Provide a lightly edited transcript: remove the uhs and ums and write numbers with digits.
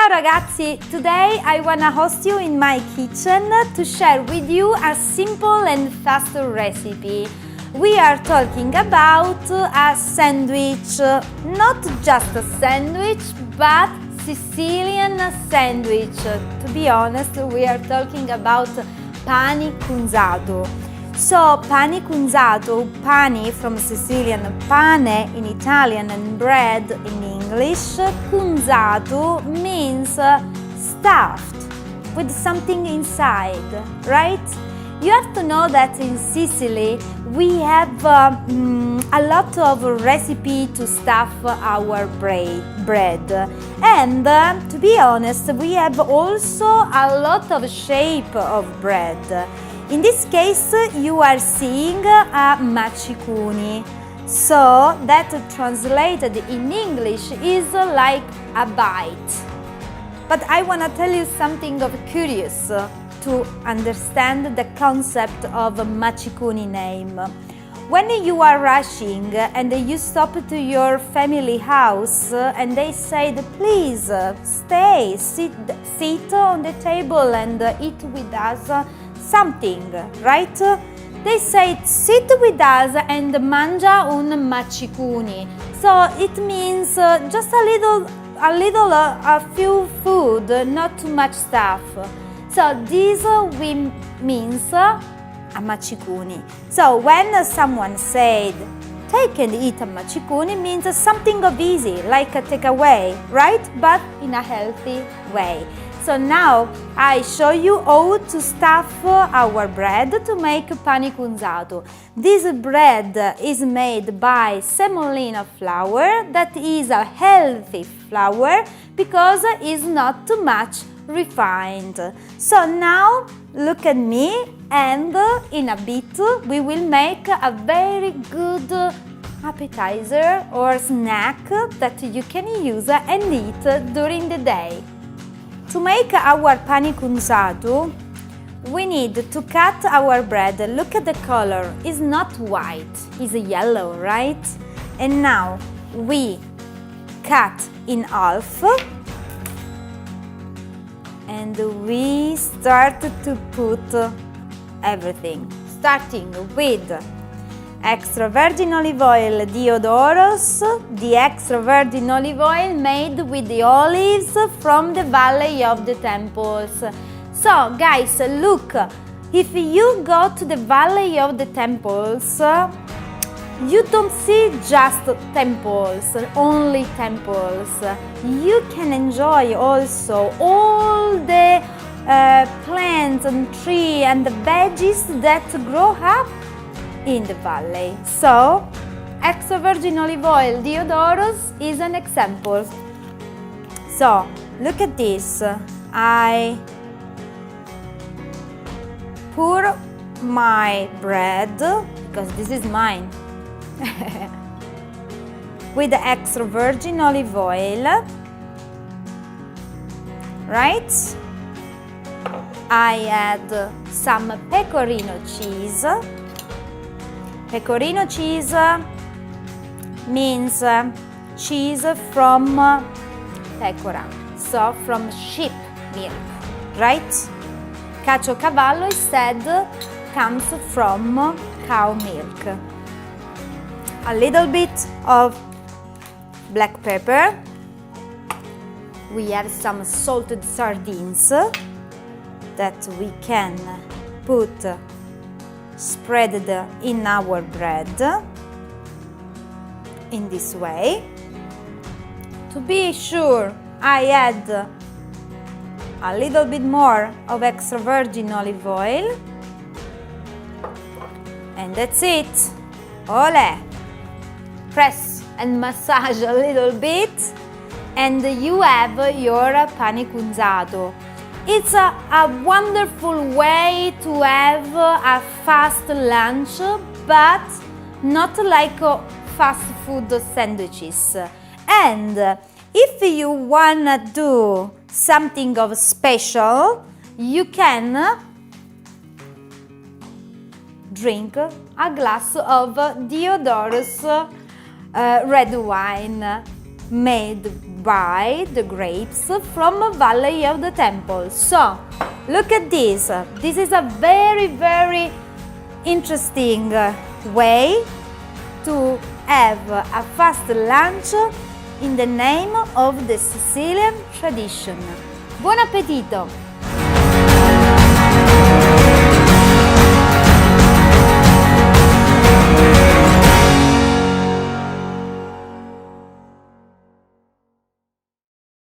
Ciao ragazzi! Today I wanna host you in my kitchen to share with you a simple and fast recipe. We are talking about a sandwich, not just a sandwich, but Sicilian sandwich. To be honest, we are talking about pani Cunzatu. So, pani Cunzatu, pani from Sicilian, pane in Italian and bread in English. Cunzatu means stuffed with something inside, right? You have to know that in Sicily we have a lot of recipe to stuff our bread. And to be honest, we have also a lot of shape of bread. In this case, you are seeing a Maccicuni. So that translated in English is like a bite. But I want to tell you something of curious to understand the concept of Maccicuni name. When you are rushing and you stop to your family house and they said, please stay, sit on the table and eat with us something, right? They say sit with us and mangia un Maccicuni. So it means just a few food, not too much stuff. So this means a Maccicuni. So when someone said take and eat a Maccicuni means something of easy, like a takeaway, right? But in a healthy way. So now I show you how to stuff our bread to make pani Cunzatu. This bread is made by semolina flour, that is a healthy flour because it's not too much refined. So now look at me, and in a bit we will make a very good appetizer or snack that you can use and eat during the day. To make our pani Cunzatu, we need to cut our bread. Look at the color, it's not white, it's yellow, right? And now we cut in half and we start to put everything, starting with extra virgin olive oil Diodoros, the extra virgin olive oil made with the olives from the Valley of the Temples. So guys, look, if you go to the Valley of the Temples, you don't see just temples, only temples. You can enjoy also all the plants and trees and the veggies that grow up in the valley. So, extra virgin olive oil Diodoros is an example. So, look at this. I pour my bread, because this is mine, with the extra virgin olive oil, right? I add some pecorino cheese. Pecorino cheese means cheese from pecora, so from sheep milk, right? Caciocavallo instead comes from cow milk. A little bit of black pepper. We have some salted sardines that we can put spread in our bread in this way. To be sure, I add a little bit more of extra virgin olive oil, and that's it. Ole! Press and massage a little bit and you have your pani Cunzatu. It's a wonderful way to have a fast lunch, but not like fast food sandwiches. And if you wanna do something of special, you can drink a glass of Diodoros red wine made buy the grapes from Valley of the Temple. So, look at this. This is a very interesting way to have a fast lunch in the name of the Sicilian tradition. Buon appetito!